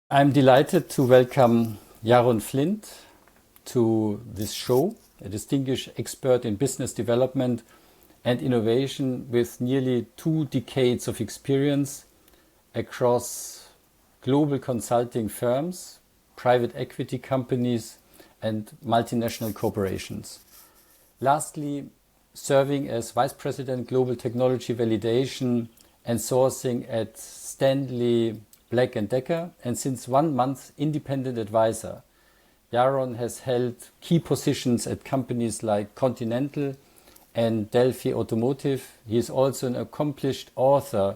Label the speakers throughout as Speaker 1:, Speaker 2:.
Speaker 1: I'm delighted to welcome Yaron Flint to this show, a distinguished expert in business development and innovation with nearly 2 decades of experience across global consulting firms, private equity companies, and multinational corporations. Lastly, serving as Vice President Global Technology Validation and Sourcing at Stanley Black Decker, and since 1 month independent advisor. Yaron has held key positions at companies like Continental and Delphi Automotive. He is also an accomplished author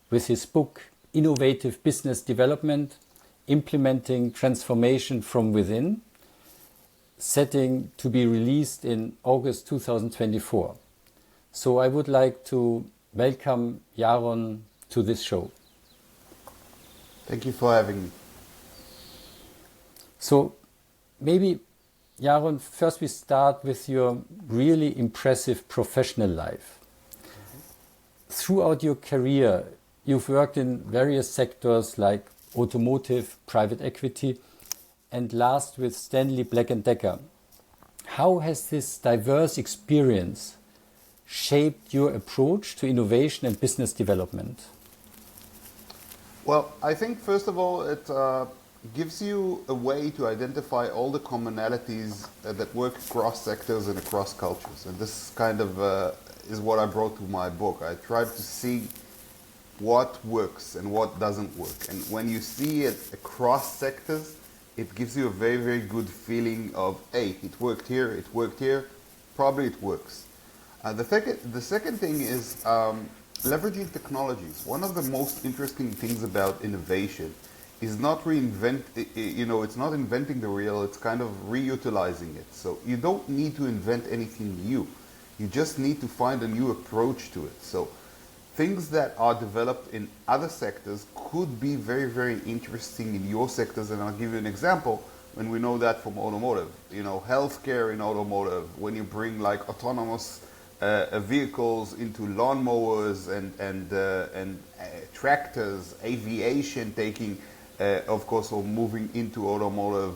Speaker 1: with his book Innovative Business Development, Implementing Transformation from Within, setting to be released in August 2024. So I would like to welcome Yaron to this show.
Speaker 2: Thank you for having me.
Speaker 1: So maybe, Yaron, first we start with your really impressive professional life. Throughout your career, you've worked in various sectors like automotive, private equity, and last with Stanley Black Decker. How has this diverse experience shaped your approach to innovation and business development?
Speaker 2: Well, I think first of all, it gives you a way to identify all the commonalities that work across sectors and across cultures. And this kind of is what I brought to my book. I tried to see what works and what doesn't work. And when you see it across sectors, it gives you a very, very good feeling of, hey, it worked here, probably it works. The second thing is leveraging technologies. One of the most interesting things about innovation is not it's not inventing the wheel, it's kind of reutilizing it. So you don't need to invent anything new. You just need to find a new approach to it. So things that are developed in other sectors could be very, very interesting in your sectors. And I'll give you an example when we know that from automotive. Healthcare in automotive, when you bring like autonomous vehicles into lawnmowers and tractors, aviation taking, of course, or moving into automotive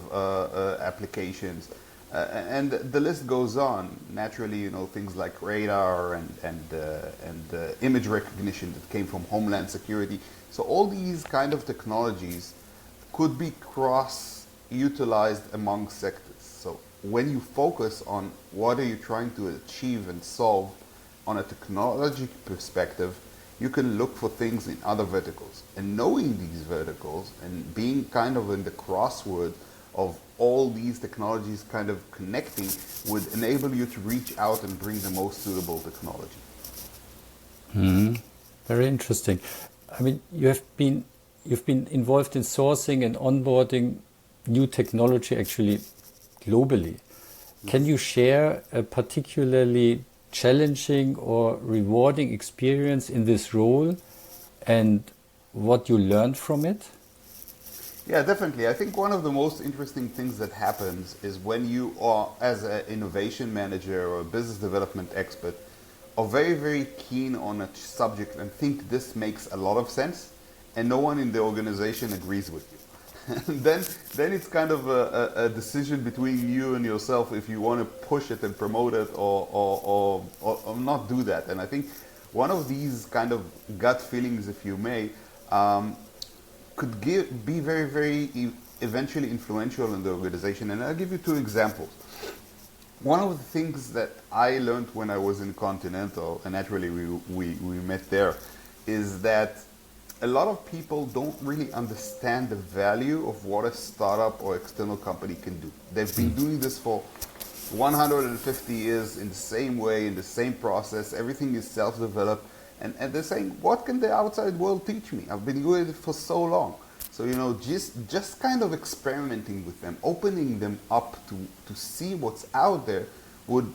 Speaker 2: applications. And the list goes on. Naturally, things like radar and image recognition that came from Homeland Security. So all these kind of technologies could be cross-utilized among sectors. So when you focus on what are you trying to achieve and solve on a technology perspective, you can look for things in other verticals. And knowing these verticals and being kind of in the crossword of all these technologies kind of connecting would enable you to reach out and bring the most suitable technology.
Speaker 1: Very interesting. I mean, you've been involved in sourcing and onboarding new technology actually globally. Can you share a particularly challenging or rewarding experience in this role and what you learned from it?
Speaker 2: Yeah, definitely. I think one of the most interesting things that happens is when you are, as an innovation manager or a business development expert, are very, very keen on a subject and think this makes a lot of sense, and no one in the organization agrees with you. then it's kind of a decision between you and yourself if you want to push it and promote it or not do that. And I think one of these kind of gut feelings, if you may, could be very, very eventually influential in the organization. And I'll give you 2 examples. One of the things that I learned when I was in Continental, and naturally we met there, is that a lot of people don't really understand the value of what a startup or external company can do. They've been doing this for 150 years in the same way, in the same process. Everything is self-developed. And they're saying, what can the outside world teach me? I've been doing it for so long. So, just kind of experimenting with them, opening them up to see what's out there would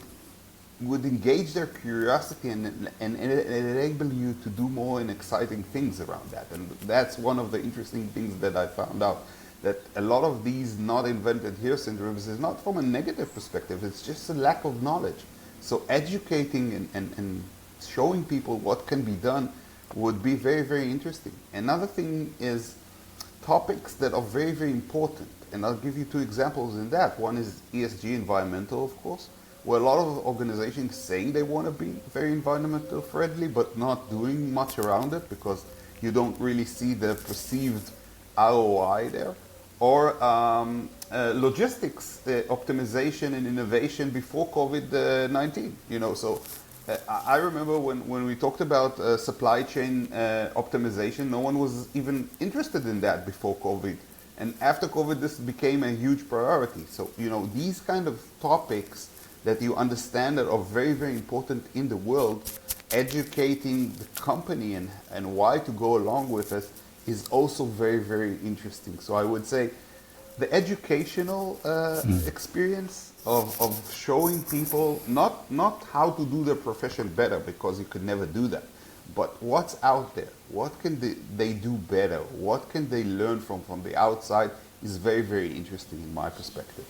Speaker 2: engage their curiosity and enable you to do more and exciting things around that. And that's one of the interesting things that I found out, that a lot of these not invented here syndromes is not from a negative perspective, it's just a lack of knowledge. So educating and showing people what can be done would be very, very interesting. Another thing is topics that are very, very important. And I'll give you two examples in that. One is ESG, environmental, of course, where a lot of organizations saying they want to be very environmental friendly, but not doing much around it because you don't really see the perceived ROI there. Or logistics optimization and innovation before COVID-19. So I remember when we talked about supply chain optimization, no one was even interested in that before COVID. And after COVID, this became a huge priority. So, these kind of topics that you understand that are very, very important in the world, educating the company and why to go along with it is also very, very interesting. So I would say the educational experience of showing people not how to do their profession better, because you could never do that, but what's out there, what can they do better, what can they learn from the outside is very, very interesting in my perspective.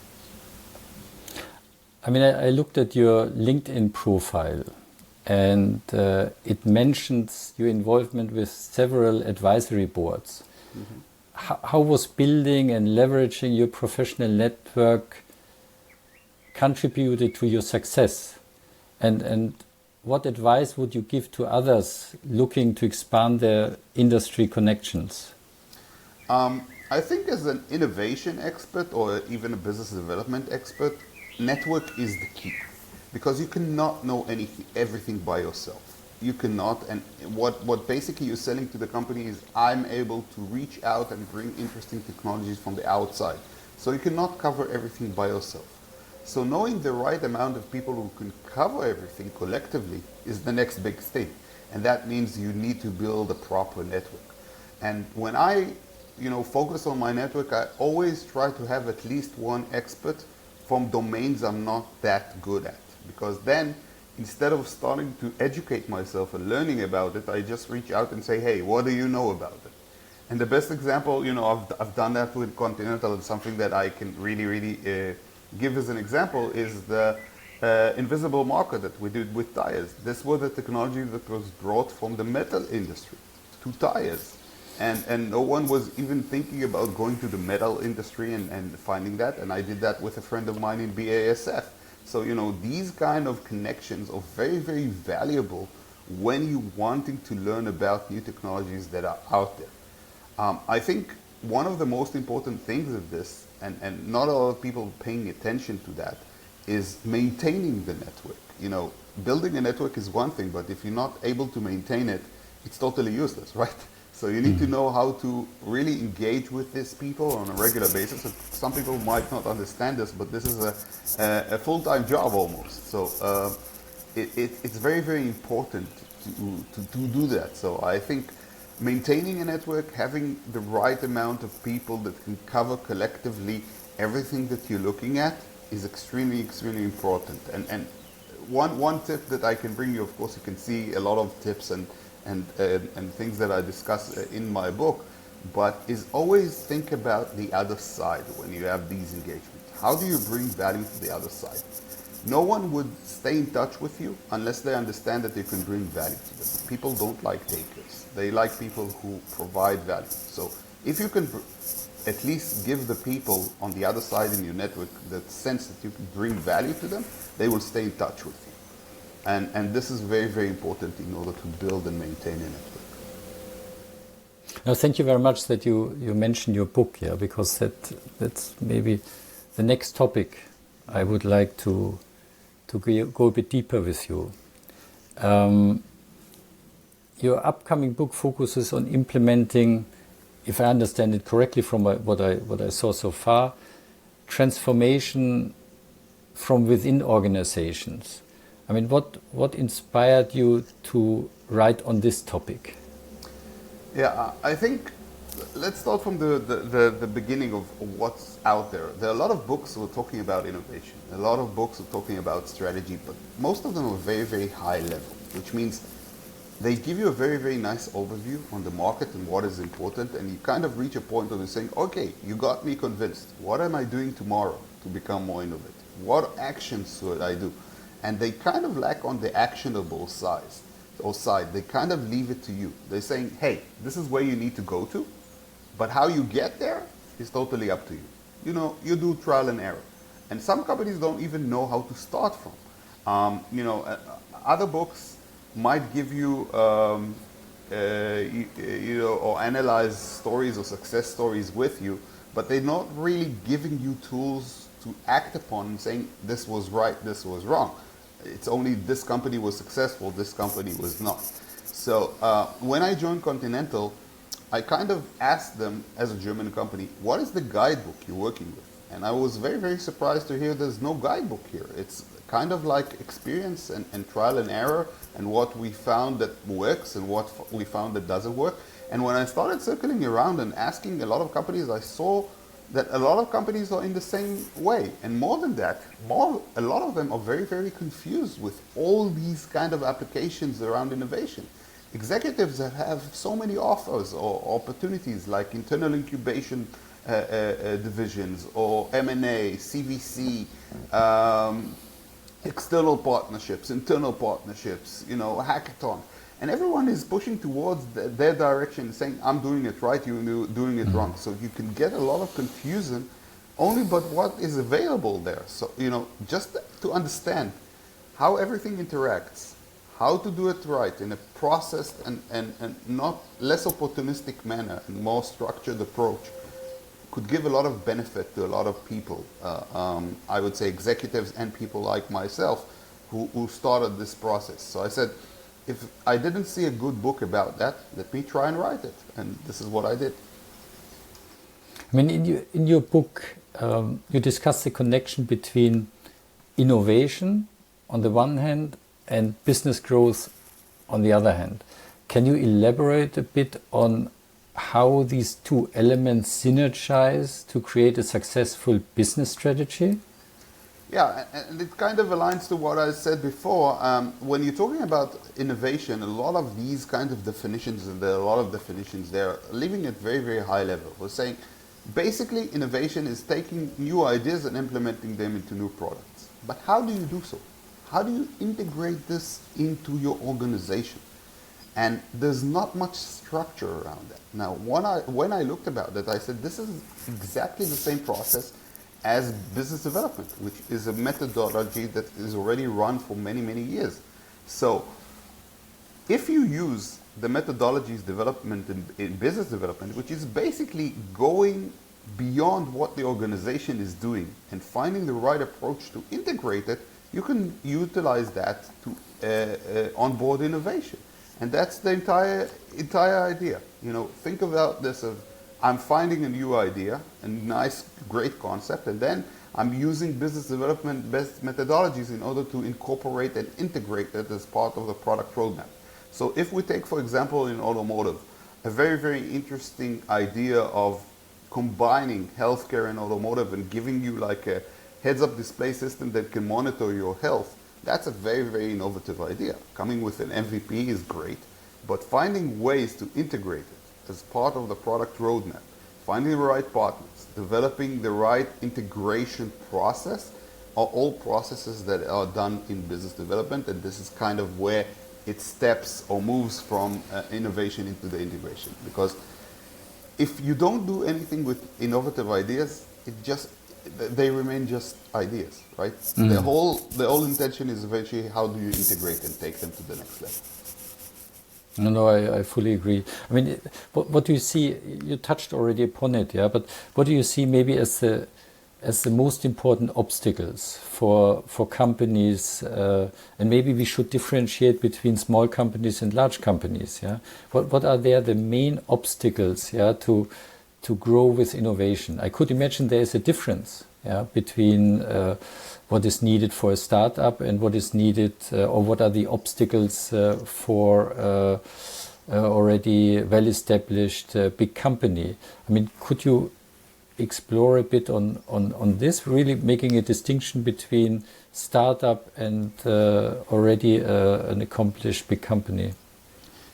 Speaker 1: I mean, I looked at your LinkedIn profile, and it mentions your involvement with several advisory boards. Mm-hmm. How was building and leveraging your professional network contributed to your success? And what advice would you give to others looking to expand their industry connections?
Speaker 2: I think as an innovation expert or even a business development expert, network is the key, because you cannot know everything by yourself. You cannot, and what basically you're selling to the company is, I'm able to reach out and bring interesting technologies from the outside. So you cannot cover everything by yourself. So knowing the right amount of people who can cover everything collectively is the next big thing. And that means you need to build a proper network. And when I focus on my network, I always try to have at least one expert from domains I'm not that good at. Because then, instead of starting to educate myself and learning about it, I just reach out and say, hey, what do you know about it? And the best example, I've done that with Continental, and something that I can really give as an example is the invisible marker that we did with tires. This was the technology that was brought from the metal industry to tires. And no one was even thinking about going to the metal industry and finding that. And I did that with a friend of mine in BASF. So, these kind of connections are very, very valuable when you're wanting to learn about new technologies that are out there. I think one of the most important things of this, and not a lot of people paying attention to that, is maintaining the network. Building a network is one thing, but if you're not able to maintain it, it's totally useless, right? So you need to know how to really engage with these people on a regular basis. Some people might not understand this, but this is a full-time job almost. So it's very, very important to do that. So I think maintaining a network, having the right amount of people that can cover collectively everything that you're looking at is extremely, extremely important. And one tip that I can bring you, of course, you can see a lot of tips and things that I discuss in my book, but is always think about the other side when you have these engagements. How do you bring value to the other side? No one would stay in touch with you unless they understand that you can bring value to them. People don't like takers. They like people who provide value. So if you can at least give the people on the other side in your network the sense that you can bring value to them, they will stay in touch with you. And this is very, very important in order to build and maintain a network.
Speaker 1: Now, thank you very much that you mentioned your book, because that's maybe the next topic I would like to go a bit deeper with you. Your upcoming book focuses on implementing, if I understand it correctly from what I saw so far, transformation from within organizations. I mean, what inspired you to write on this topic?
Speaker 2: Yeah, I think let's start from the beginning of what's out there. There are a lot of books who are talking about innovation. A lot of books are talking about strategy, but most of them are very, very high level, which means they give you a very, very nice overview on the market and what is important, and you kind of reach a point where you're saying, okay, you got me convinced. What am I doing tomorrow to become more innovative? What actions should I do? And they kind of lack on the actionable side. They kind of leave it to you. They're saying, hey, this is where you need to go to, But how you get there is totally up to you. You know, you do trial and error. And some companies don't even know how to start from. Other books might give you, or analyze stories or success stories with you, but they're not really giving you tools to act upon and saying this was right, this was wrong. It's only this company was successful, this company was not. So when I joined Continental, I kind of asked them, as a German company, what is the guidebook you're working with? And I was very, very surprised to hear there's no guidebook here. It's kind of like experience and trial and error, and what we found that works and what we found that doesn't work. And when I started circling around and asking a lot of companies, I saw that a lot of companies are in the same way. And more than that, a lot of them are very, very confused with all these kind of applications around innovation. Executives that have so many offers or opportunities like internal incubation divisions or M&A, CVC, external partnerships, internal partnerships, hackathon. And everyone is pushing towards their direction, saying, I'm doing it right, you're doing it wrong. So you can get a lot of confusion only but what is available there. So, just to understand how everything interacts, how to do it right in a processed and not less opportunistic manner and more structured approach could give a lot of benefit to a lot of people. I would say executives and people like myself who started this process. So I said, if I didn't see a good book about that, let me try and write it. And this is what I did.
Speaker 1: I mean, in your book, you discuss the connection between innovation on the one hand and business growth on the other hand. Can you elaborate a bit on how these two elements synergize to create a successful business strategy?
Speaker 2: Yeah, and it kind of aligns to what I said before. When you're talking about innovation, a lot of these kind of definitions, and there are a lot of definitions there, leaving it very, very high level. We're saying basically innovation is taking new ideas and implementing them into new products. But how do you do so? How do you integrate this into your organization? And there's not much structure around that. Now, when I looked about it, I said this is exactly the same process as business development, which is a methodology that is already run for many, many years. So if you use the methodologies development in business development, which is basically going beyond what the organization is doing and finding the right approach to integrate it, you can utilize that to onboard innovation. And that's the entire idea. Think about this of I'm finding a new idea, a nice, great concept, and then I'm using business development best methodologies in order to incorporate and integrate it as part of the product roadmap. So if we take, for example, in automotive, a very, very interesting idea of combining healthcare and automotive and giving you like a heads-up display system that can monitor your health, that's a very, very innovative idea. Coming with an MVP is great, but finding ways to integrate it as part of the product roadmap, finding the right partners, developing the right integration process are all processes that are done in business development, and this is kind of where it steps or moves from innovation into the integration. Because if you don't do anything with innovative ideas, they remain just ideas, right? Mm. The whole intention is eventually how do you integrate and take them to the next level.
Speaker 1: No, I fully agree. I mean, what do you see? You touched already upon it, yeah. But what do you see maybe as the most important obstacles for companies? And maybe we should differentiate between small companies and large companies, yeah. What are the main obstacles, yeah, to grow with innovation? I could imagine there is a difference, yeah, between what is needed for a startup and what is needed, or what are the obstacles for already well-established big company. I mean, could you explore a bit on this, really making a distinction between startup and already an accomplished big company?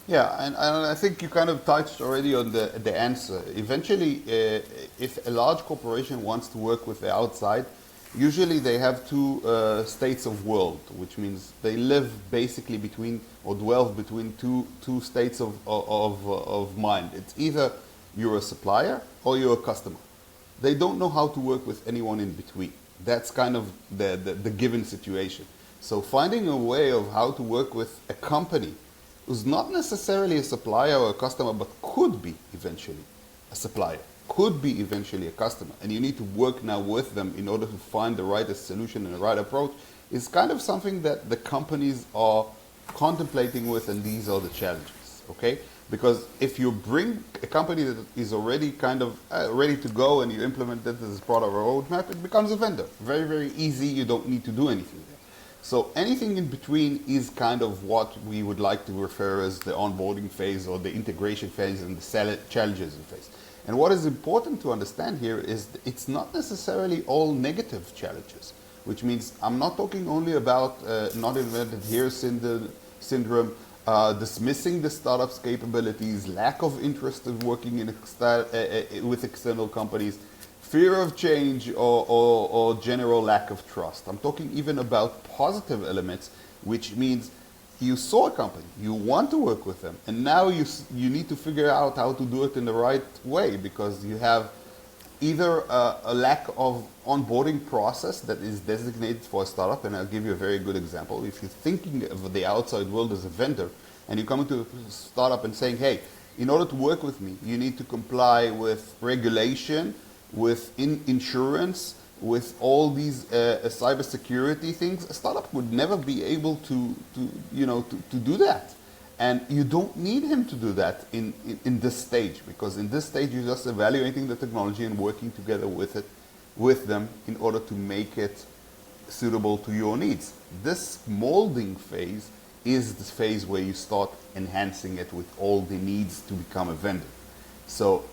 Speaker 2: Yeah, and I think you kind of touched already on the answer. Eventually, if a large corporation wants to work with the outside, usually they have two states of world, which means they live basically between or dwell between two states of mind. It's either You're a supplier or you're a customer. They don't know how to work with anyone in between. That's kind of the given situation. So finding a way of how to work with a company who's not necessarily a supplier or a customer, but could be eventually a supplier, could be eventually a customer, and you need to work now with them in order to find the right solution and the right approach, is kind of something that the companies are contemplating with, and these are the challenges, okay? Because if you bring a company that is already kind of ready to go and you implement it as part of a roadmap, it becomes a vendor. Very, very easy. You don't need to do anything there. So anything in between is kind of what we would like to refer as the onboarding phase or the integration phase and the challenges phase. And what is important to understand here is it's not necessarily all negative challenges, which means I'm not talking only about not invented here syndrome, dismissing the startup's capabilities, lack of interest in working in with external companies, fear of change, or general lack of trust. I'm talking even about positive elements, which means you saw a company, you want to work with them, and now you need to figure out how to do it in the right way, because you have either a lack of onboarding process that is designated for a startup, and I'll give you a very good example. If you're thinking of the outside world as a vendor, and you come into a startup and saying, hey, in order to work with me, you need to comply with regulation, with insurance, with all these cybersecurity things, a startup would never be able to do that. And you don't need him to do that in this stage, because in this stage you're just evaluating the technology and working together with them in order to make it suitable to your needs. This molding phase is the phase where you start enhancing it with all the needs to become a vendor. So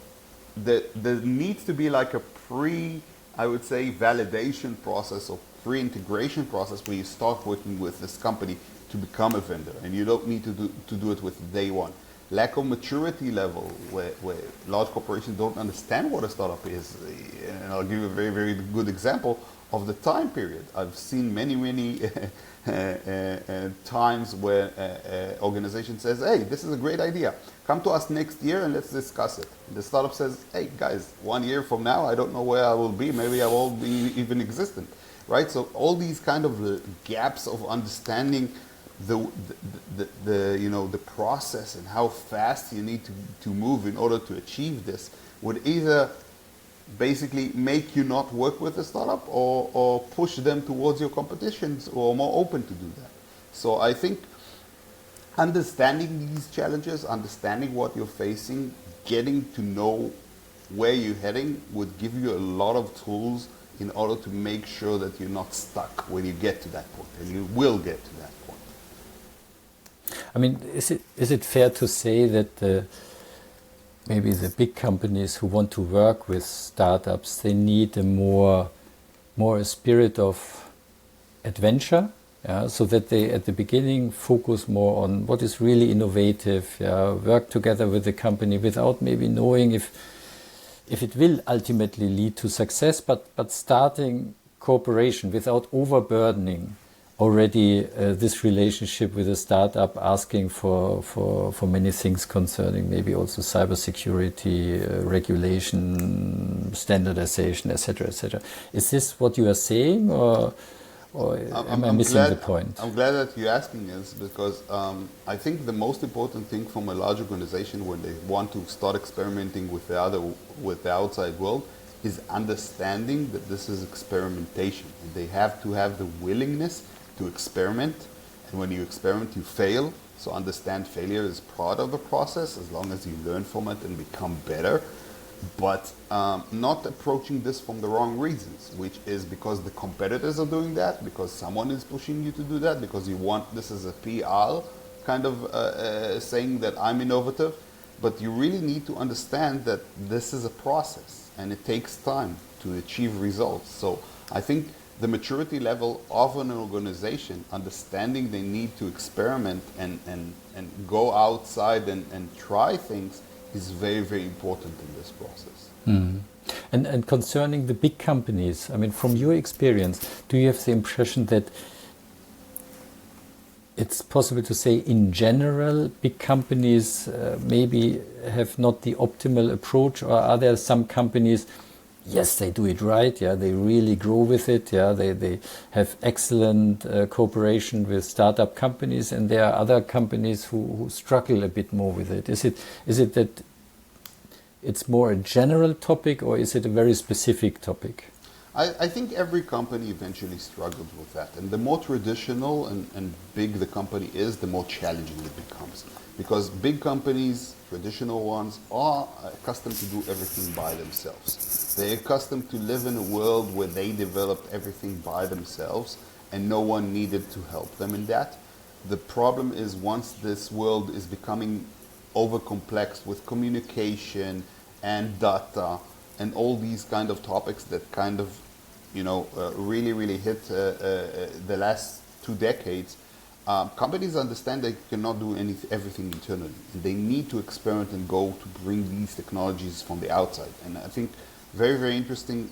Speaker 2: there needs to be like a I would say, validation process or pre-integration process where you start working with this company to become a vendor, and you don't need to do it with day one. Lack of maturity level, where large corporations don't understand what a startup is, and I'll give you a very, very good example of the time period. I've seen many times where an organization says, hey, this is a great idea. Come to us next year and let's discuss it. And the startup says, hey, guys, 1 year from now, I don't know where I will be. Maybe I won't be even existent, right? So all these kind of gaps of understanding the process and how fast you need to move in order to achieve this would either basically make you not work with a startup or push them towards your competitions or more open to do that. So I think understanding these challenges, understanding what you're facing, getting to know where you're heading would give you a lot of tools in order to make sure that you're not stuck when you get to that point, and you will get to that point.
Speaker 1: I mean, is it fair to say that maybe the big companies who want to work with startups, they need a more a spirit of adventure, so that they at the beginning focus more on what is really innovative, work together with the company without maybe knowing if it will ultimately lead to success, but starting cooperation without overburdening already this relationship with a startup, asking for many things concerning maybe also cybersecurity, regulation, standardization, etc., etc. Is this what you are saying, or am I missing the point?
Speaker 2: I'm glad that you're asking this, because I think the most important thing from a large organization when they want to start experimenting with the outside world is understanding that this is experimentation. And they have to have the willingness to experiment, and when you experiment you fail, so understand failure is part of the process as long as you learn from it and become better, but not approaching this from the wrong reasons, which is because the competitors are doing that, because someone is pushing you to do that, because you want this as a PR kind of saying that I'm innovative. But you really need to understand that this is a process and it takes time to achieve results. So I think the maturity level of an organization, understanding they need to experiment and go outside and try things, is very, very important in this process.
Speaker 1: Mm. And concerning the big companies, I mean, from your experience, do you have the impression that it's possible to say in general, big companies maybe have not the optimal approach, or are there some companies, yes, they do it right, yeah, they really grow with it, yeah, they have excellent cooperation with startup companies, and there are other companies who struggle a bit more with it. Is it that it's more a general topic, or is it a very specific topic?
Speaker 2: I think every company eventually struggles with that. And the more traditional and big the company is, the more challenging it becomes. Because big companies, traditional ones, are accustomed to do everything by themselves. They're accustomed to live in a world where they developed everything by themselves and no one needed to help them in that. The problem is once this world is becoming over complex with communication and data and all these kind of topics that kind of, really hit the last 2 decades, companies understand they cannot do everything internally. They need to experiment and go to bring these technologies from the outside. And I think very, very interesting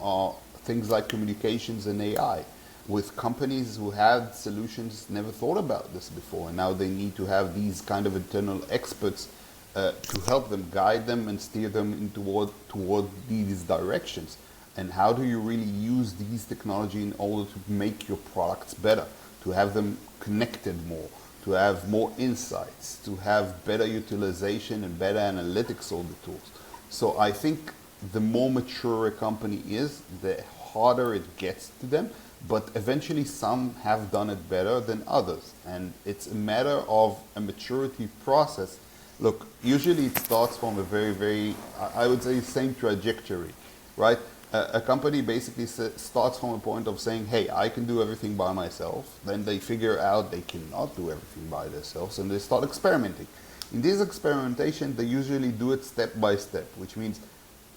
Speaker 2: are things like communications and AI, with companies who had solutions never thought about this before, and now they need to have these kind of internal experts to help them, guide them, and steer them toward these directions. And how do you really use these technology in order to make your products better, to have them connected more, to have more insights, to have better utilization and better analytics of the tools. So I think the more mature a company is, the harder it gets to them, but eventually some have done it better than others. And it's a matter of a maturity process. Look, usually it starts from a very, very, I would say, same trajectory, right? A company basically starts from a point of saying, hey, I can do everything by myself. Then they figure out they cannot do everything by themselves, and they start experimenting. In this experimentation, they usually do it step by step, which means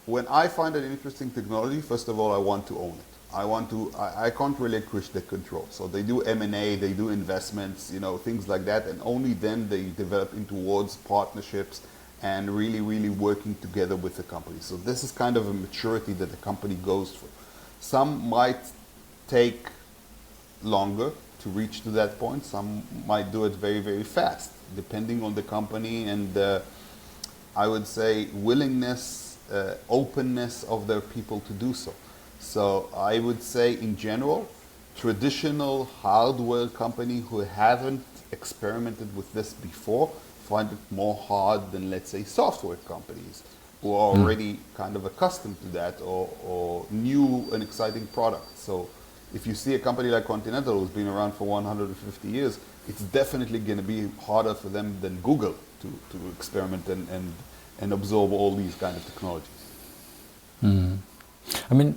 Speaker 2: when I find an interesting technology, first of all, I want to own it. I can't relinquish the control. So they do M&A, they do investments, things like that, and only then they develop towards partnerships and really, really working together with the company. So this is kind of a maturity that the company goes through. Some might take longer to reach to that point. Some might do it very, very fast, depending on the company and I would say willingness, openness of their people to do so. So I would say in general, traditional hardware company who haven't experimented with this before find it more hard than, let's say, software companies who are already kind of accustomed to that or new and exciting products. So if you see a company like Continental who's been around for 150 years, it's definitely going to be harder for them than Google to experiment and absorb all these kind of technologies.
Speaker 1: I mean,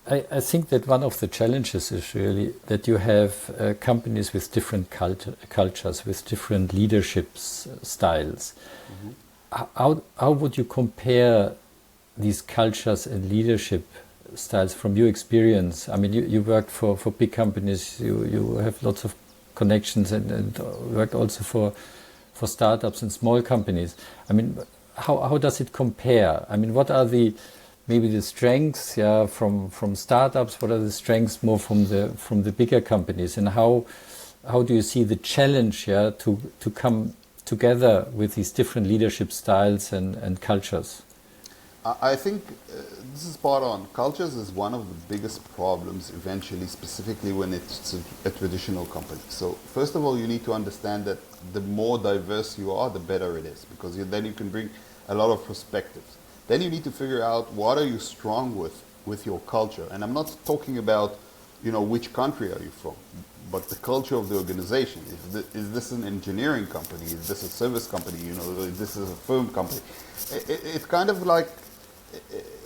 Speaker 1: I think that one of the challenges is really that you have companies with different cultures, with different leadership styles. How would you compare these cultures and leadership styles from your experience? I mean, you worked for big companies, you have lots of connections and worked also for startups and small companies. I mean, how does it compare? I mean, what are maybe the strengths, from startups? What are the strengths more from the bigger companies? And how do you see the challenge, to come together with these different leadership styles and cultures?
Speaker 2: I think this is spot on. Cultures is one of the biggest problems eventually, specifically when it's a traditional company. So first of all, you need to understand that the more diverse you are, the better it is, because then you can bring a lot of perspectives. Then you need to figure out what are you strong with your culture. And I'm not talking about, which country are you from, but the culture of the organization. Is this an engineering company? Is this a service company? This is a firm company. It's kind of like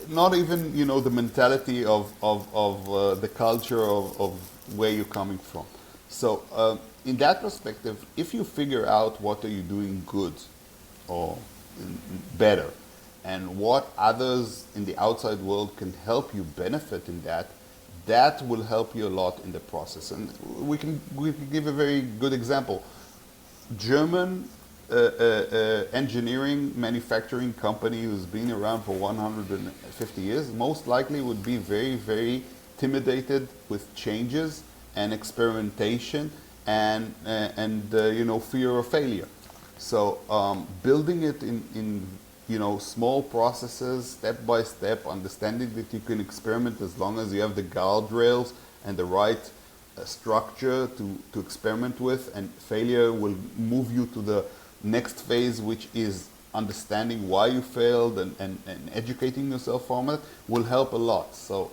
Speaker 2: not even, the mentality of the culture of where you're coming from. So in that perspective, if you figure out what are you doing good or better, and what others in the outside world can help you benefit in that will help you a lot in the process. And we can give a very good example. German engineering manufacturing company who's been around for 150 years most likely would be very, very intimidated with changes and experimentation and fear of failure. So building it in small processes, step by step, understanding that you can experiment as long as you have the guardrails and the right structure to experiment with, and failure will move you to the next phase, which is understanding why you failed and educating yourself from it will help a lot. So,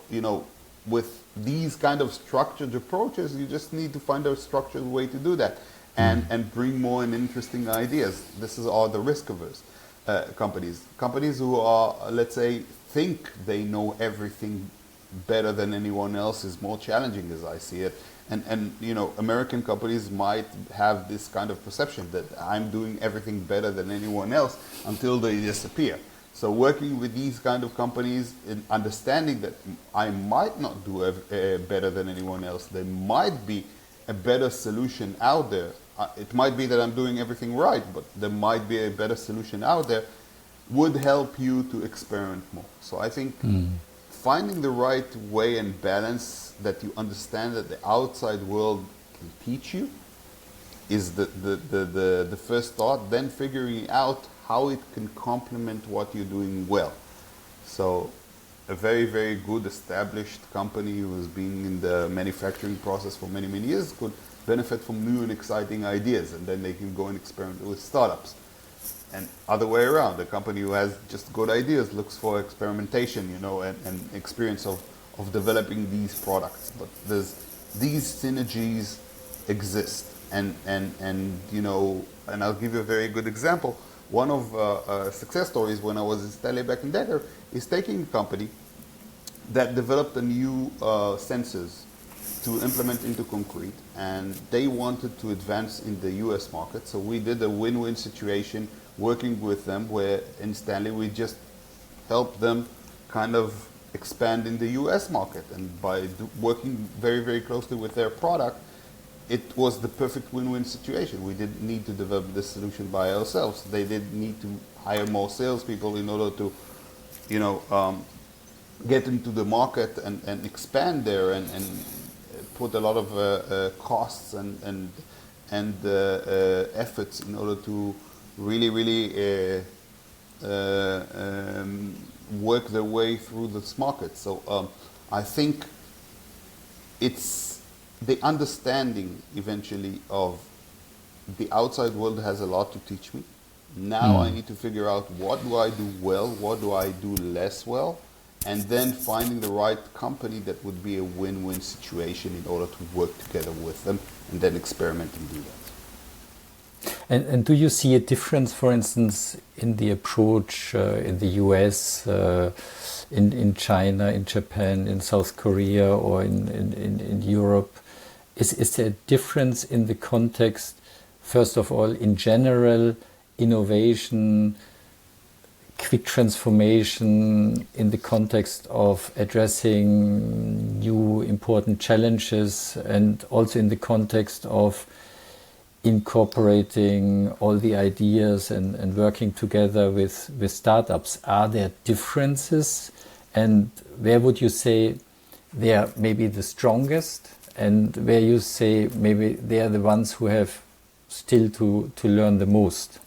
Speaker 2: with these kind of structured approaches, you just need to find a structured way to do that and bring more and interesting ideas. This is all the risk-averse companies. Companies who are, let's say, think they know everything better than anyone else is more challenging, as I see it. And American companies might have this kind of perception that I'm doing everything better than anyone else until they disappear. So working with these kind of companies and understanding that I might not do better than anyone else, there might be a better solution out there. It might be that I'm doing everything right, but there might be a better solution out there, would help you to experiment more. So I think finding the right way and balance that you understand that the outside world can teach you is the first thought, then figuring out how it can complement what you're doing well. So a very, very good established company who has been in the manufacturing process for many, many years could benefit from new and exciting ideas, and then they can go and experiment with startups. And other way around, the company who has just good ideas looks for experimentation, and experience of developing these products. But these synergies exist, and I'll give you a very good example. One of success stories when I was in Stanley Black Decker is taking a company that developed a new sensors to implement into concrete, and they wanted to advance in the US market. So we did a win-win situation working with them, where in Stanley we just helped them kind of expand in the US market, and by working very, very closely with their product, it was the perfect win-win situation. We didn't need to develop this solution by ourselves. They didn't need to hire more salespeople in order to, get into the market and expand there and put a lot of costs and efforts in order to really work their way through this market. So I think it's the understanding eventually of the outside world has a lot to teach me. Now I need to figure out what do I do well, what do I do less well, and then finding the right company that would be a win-win situation in order to work together with them and then experiment and do that.
Speaker 1: And do you see a difference, for instance, in the approach in the US, in China, in Japan, in South Korea, or in Europe? Is there a difference in the context, first of all, in general, innovation, quick transformation, in the context of addressing new important challenges, and also in the context of incorporating all the ideas and working together with startups? Are there differences, and where would you say they are maybe the strongest, and where you say maybe they are the ones who have still to learn the most?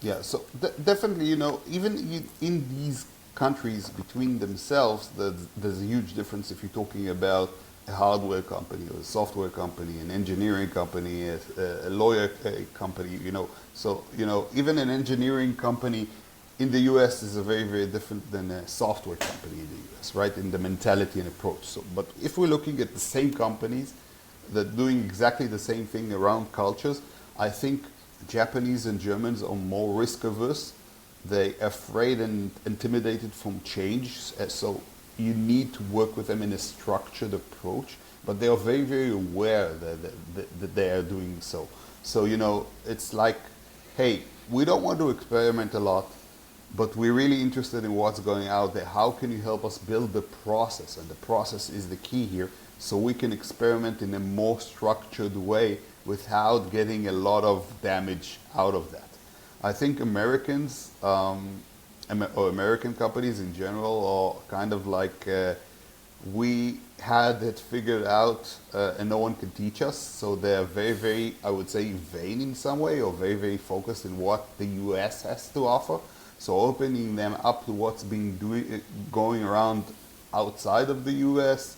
Speaker 2: Yeah, so definitely, even in these countries between themselves, there's a huge difference if you're talking about a hardware company or a software company, an engineering company, a lawyer company, So, even an engineering company in the US is very, very different than a software company in the US, right? In the mentality and approach. So, but if we're looking at the same companies that are doing exactly the same thing around cultures, I think Japanese and Germans are more risk averse. They're afraid and intimidated from change. So you need to work with them in a structured approach, but they are very, very aware that they are doing so. So, it's like, hey, we don't want to experiment a lot, but we're really interested in what's going out there. How can you help us build the process? And the process is the key here, so we can experiment in a more structured way without getting a lot of damage out of that. I think Americans, or American companies in general, are kind of like we had it figured out and no one can teach us. So they're very, very, I would say, vain in some way, or very, very focused in what the US has to offer. So opening them up to what's being going around outside of the US,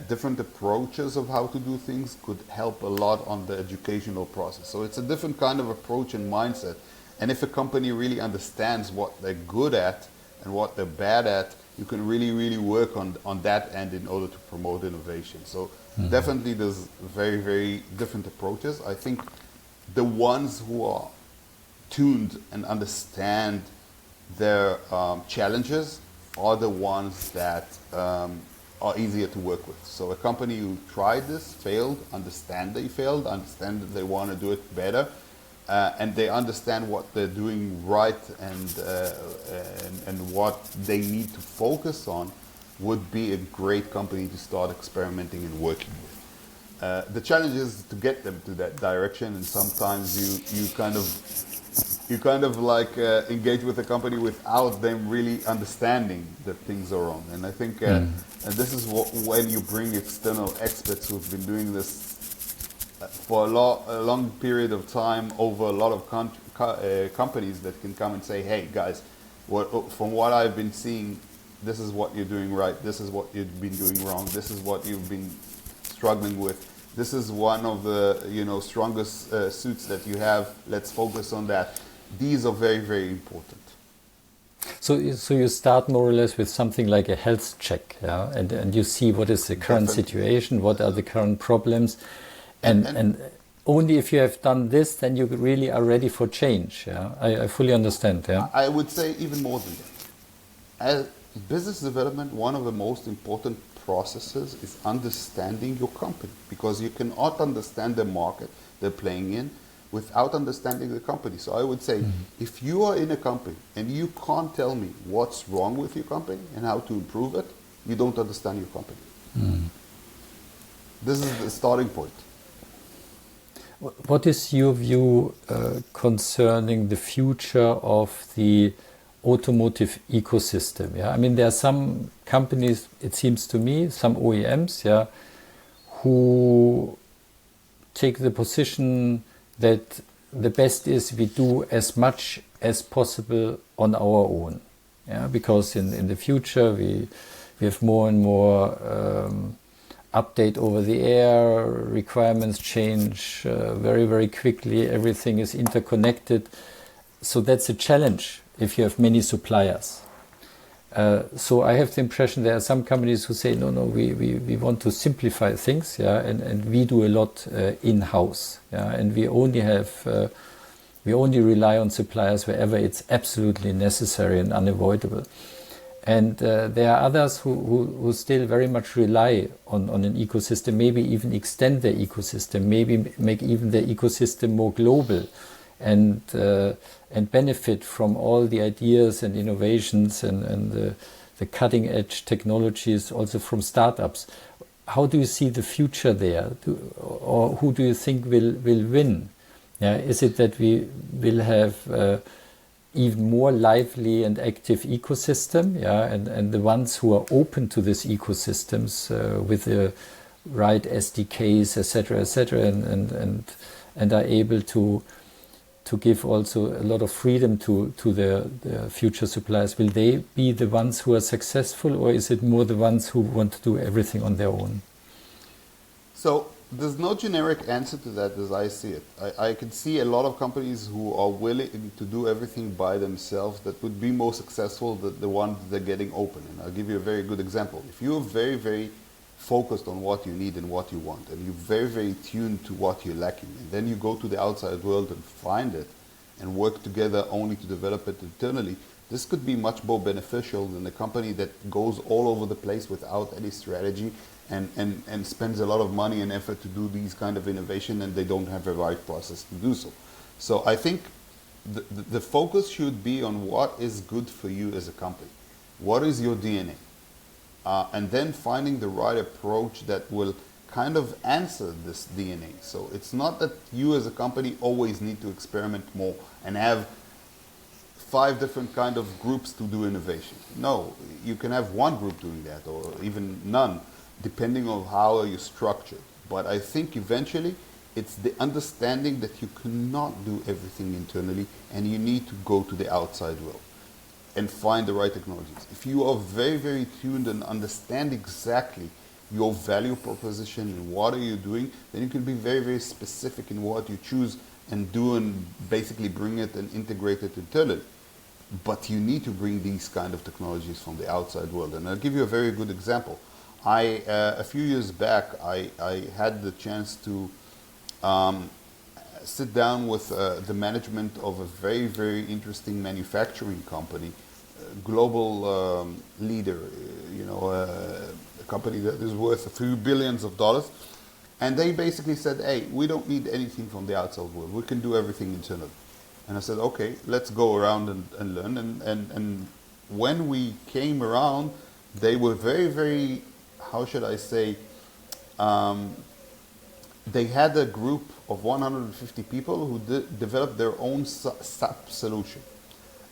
Speaker 2: different approaches of how to do things could help a lot on the educational process. So it's a different kind of approach and mindset. And if a company really understands what they're good at and what they're bad at, you can really, really work on that end in order to promote innovation. So definitely there's very, very different approaches. I think the ones who are tuned and understand their challenges are the ones that are easier to work with. So a company who tried this, failed, understand that they want to do it better, and they understand what they're doing right and what they need to focus on, would be a great company to start experimenting and working with. The challenge is to get them to that direction, and sometimes you kind of like engage with a company without them really understanding that things are wrong. And I think and this is when you bring external experts who've been doing this for a long period of time over a lot of companies that can come and say, hey guys, from what I've been seeing, this is what you're doing right, this is what you've been doing wrong, this is what you've been struggling with, this is one of the strongest suits that you have, let's focus on that. These are very, very important.
Speaker 1: So you start more or less with something like a health check, yeah? And you see what is the current situation, what are the current problems, and only if you have done this, then you really are ready for change. Yeah, I fully understand. Yeah,
Speaker 2: I would say even more than that. As business development, one of the most important processes is understanding your company, because you cannot understand the market they're playing in without understanding the company. So I would say, if you are in a company and you can't tell me what's wrong with your company and how to improve it, you don't understand your company. This is the starting point.
Speaker 1: What is your view concerning the future of the automotive ecosystem? Yeah, I mean, there are some companies, it seems to me, some OEMs, yeah, who take the position that the best is we do as much as possible on our own. Yeah, because in the future we have more and more update over the air, requirements change very, very quickly, everything is interconnected. So that's a challenge if you have many suppliers. So I have the impression there are some companies who say, no, we want to simplify things, yeah, and we do a lot in-house, yeah, and we only rely on suppliers wherever it's absolutely necessary and unavoidable. And there are others who still very much rely on an ecosystem, maybe even extend their ecosystem, maybe make even their ecosystem more global, and benefit from all the ideas and innovations and the cutting edge technologies also from startups. How do you see the future there? Or who do you think will win? Yeah, is it that we will have even more lively and active ecosystem, yeah, and the ones who are open to these ecosystems with the right SDKs, etc., and are able to give also a lot of freedom to the future suppliers? Will they be the ones who are successful, or is it more the ones who want to do everything on their own?
Speaker 2: So there's no generic answer to that as I see it. I can see a lot of companies who are willing to do everything by themselves that would be more successful than the ones that are getting open. And I'll give you a very good example. If you're very, very focused on what you need and what you want, and you're very, very tuned to what you're lacking, and then you go to the outside world and find it and work together only to develop it internally, this could be much more beneficial than a company that goes all over the place without any strategy and spends a lot of money and effort to do these kind of innovation, and they don't have a right process to do so. So I think the focus should be on what is good for you as a company. What is your DNA? And then finding the right approach that will kind of answer this DNA. So it's not that you as a company always need to experiment more and have 5 different kind of groups to do innovation. No, you can have one group doing that, or even none, depending on how you structure. But I think eventually it's the understanding that you cannot do everything internally and you need to go to the outside world and find the right technologies. If you are very, very tuned and understand exactly your value proposition and what are you doing, then you can be very, very specific in what you choose and do and basically bring it and integrate it internally. But you need to bring these kind of technologies from the outside world. And I'll give you a very good example. A few years back, I had the chance to sit down with the management of a very, very interesting manufacturing company, global leader, a company that is worth a few billions of dollars. And they basically said, hey, we don't need anything from the outside world. We can do everything internally. And I said, okay, let's go around and learn. And when we came around, they were very, very, how should I say, they had a group of 150 people who developed their own SAP solution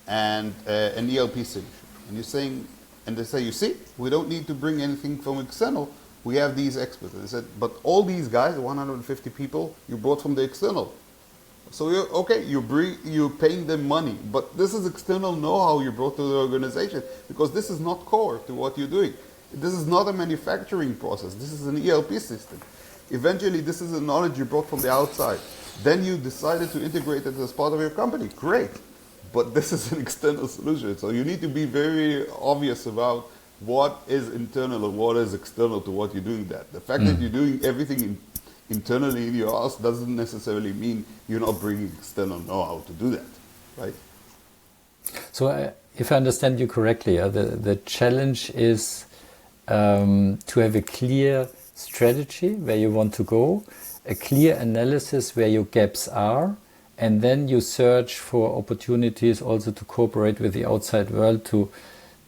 Speaker 2: and an ELP solution. And they say, you see, we don't need to bring anything from external. We have these experts. And they said, but all these guys, 150 people, you brought from the external. So you're paying them money, but this is external know-how you brought to the organization because this is not core to what you're doing. This is not a manufacturing process. This is an ELP system. Eventually, this is the knowledge you brought from the outside. Then you decided to integrate it as part of your company. Great. But this is an external solution. So you need to be very obvious about what is internal and what is external to what you're doing that. The fact that you're doing everything internally in your house doesn't necessarily mean you're not bringing external know-how to do that, right?
Speaker 1: So if I understand you correctly, the challenge is to have a clear strategy where you want to go, a clear analysis where your gaps are, and then you search for opportunities also to cooperate with the outside world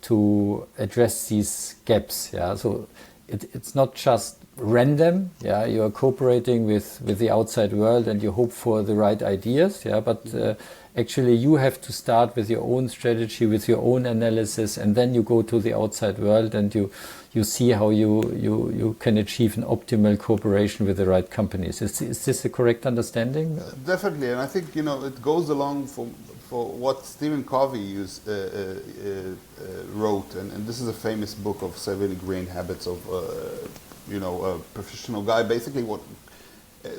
Speaker 1: to address these gaps. Yeah, so it's not just random. Yeah, you are cooperating with the outside world and you hope for the right ideas. Yeah, but actually you have to start with your own strategy, with your own analysis, and then you go to the outside world and you see how you can achieve an optimal cooperation with the right companies. Is this a correct understanding?
Speaker 2: Definitely, and I think it goes along for what Stephen Covey wrote, and this is a famous book of 7 Ingrained Habits of a professional guy. Basically, what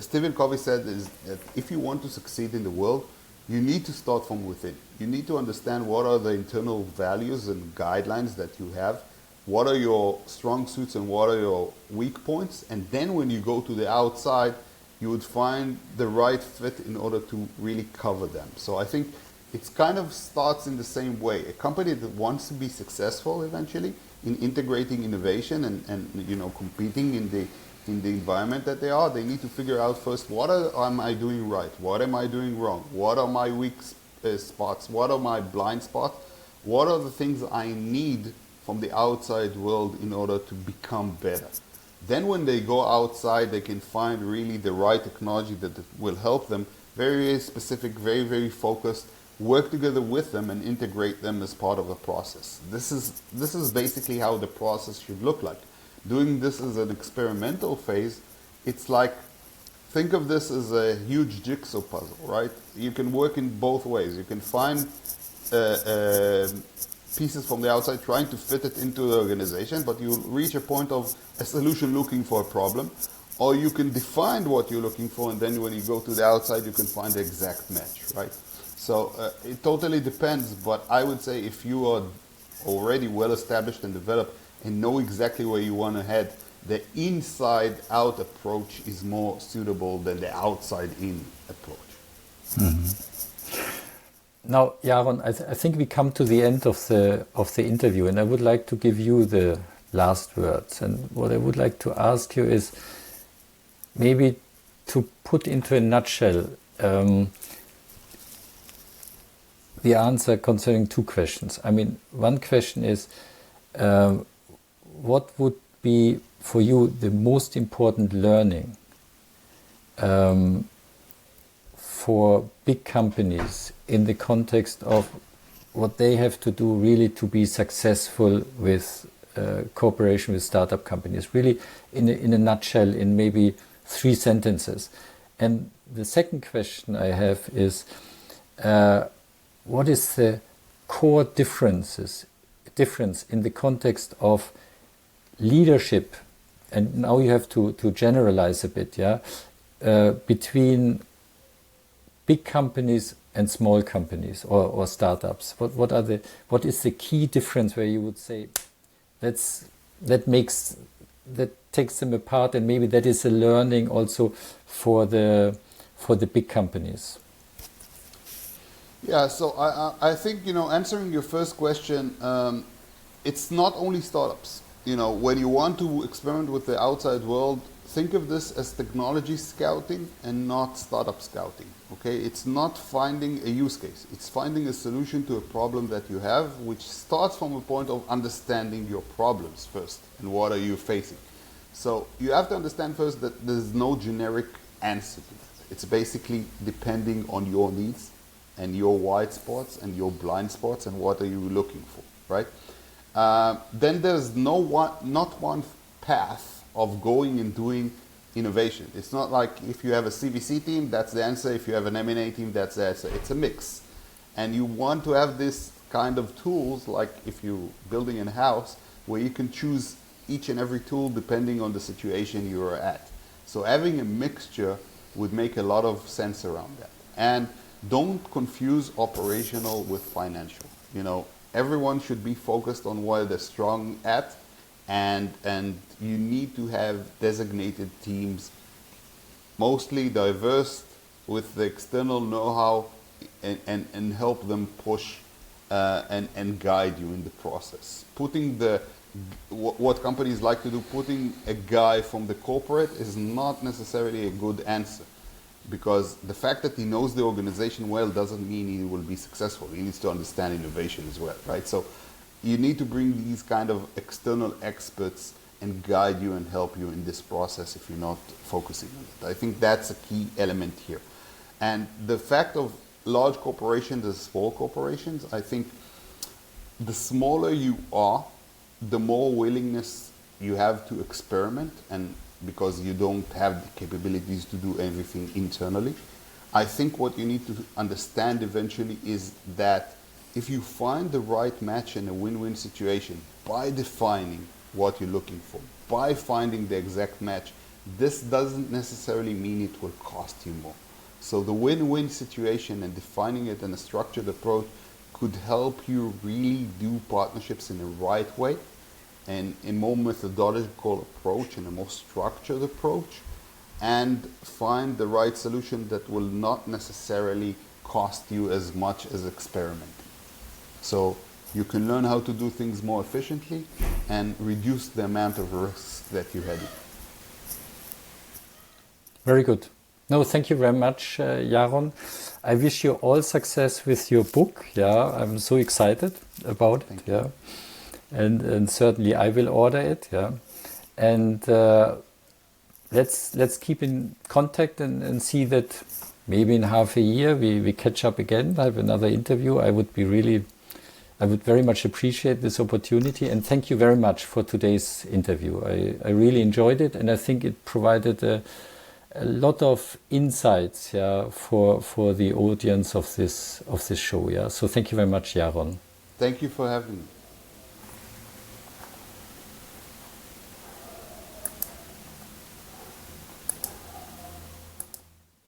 Speaker 2: Stephen Covey said is that if you want to succeed in the world, you need to start from within. You need to understand what are the internal values and guidelines that you have. What are your strong suits and what are your weak points? And then when you go to the outside, you would find the right fit in order to really cover them. So I think it kind of starts in the same way. A company that wants to be successful eventually in integrating innovation and competing in the environment that they need to figure out first, what am I doing right? What am I doing wrong? What are my weak spots? What are my blind spots? What are the things I need from the outside world in order to become better? Then when they go outside, they can find really the right technology that will help them, very, very specific, very, very focused, work together with them and integrate them as part of the process. This is basically how the process should look like. Doing this as an experimental phase, it's like, think of this as a huge jigsaw puzzle, right? You can work in both ways. You can find pieces from the outside trying to fit it into the organization, but you reach a point of a solution looking for a problem, or you can define what you're looking for, and then when you go to the outside, you can find the exact match, right? So it totally depends, but I would say if you are already well established and developed and know exactly where you want to head, the inside-out approach is more suitable than the outside-in approach.
Speaker 1: Mm-hmm. Now, Yaron, I think we come to the end of the interview, and I would like to give you the last words. And what I would like to ask you is maybe to put into a nutshell the answer concerning 2 questions. I mean, one question is, what would be for you the most important learning for big companies in the context of what they have to do really to be successful with cooperation with startup companies, really in a nutshell, in maybe 3 sentences. And the second question I have is, what is the core difference in the context of leadership, and now you have to generalize a bit, yeah, between big companies and small companies or startups? What is the key difference where you would say that takes them apart, and maybe that is a learning also for the big companies?
Speaker 2: Yeah, so I think, answering your first question, it's not only startups. When you want to experiment with the outside world, think of this as technology scouting and not startup scouting. Okay, it's not finding a use case. It's finding a solution to a problem that you have, which starts from a point of understanding your problems first and what are you facing. So you have to understand first that there's no generic answer to that. It's basically depending on your needs and your white spots and your blind spots and what are you looking for, right? Then there's not one path of going and doing innovation. It's not like if you have a CVC team, that's the answer. If you have an M&A team, that's the answer. It's a mix. And you want to have this kind of tools, like if you're building a house, where you can choose each and every tool depending on the situation you're at. So having a mixture would make a lot of sense around that. And don't confuse operational with financial. Everyone should be focused on what they're strong at, and you need to have designated teams, mostly diverse, with the external know-how, and help them push and guide you in the process. Putting what companies like to do, putting a guy from the corporate is not necessarily a good answer. Because the fact that he knows the organization well doesn't mean he will be successful. He needs to understand innovation as well, right? So you need to bring these kind of external experts and guide you and help you in this process if you're not focusing on it. I think that's a key element here. And the fact of large corporations and small corporations, I think the smaller you are, the more willingness you have to experiment, and because you don't have the capabilities to do everything internally. I think what you need to understand eventually is that if you find the right match in a win-win situation by defining what you're looking for, by finding the exact match, this doesn't necessarily mean it will cost you more. So the win-win situation and defining it in a structured approach could help you really do partnerships in the right way, and a more methodological approach and a more structured approach, and find the right solution that will not necessarily cost you as much as experimenting. So you can learn how to do things more efficiently and reduce the amount of risks that you had.
Speaker 1: Very good. No, thank you very much, Yaron. I wish you all success with your book. Yeah, I'm so excited about it. Yeah. And certainly I will order it, yeah. And let's keep in contact and see that maybe in half a year we catch up again, have another interview. I would very much appreciate this opportunity, and thank you very much for today's interview. I really enjoyed it, and I think it provided a lot of insights, yeah, for the audience of this show, yeah. So thank you very much, Yaron.
Speaker 2: Thank you for having me.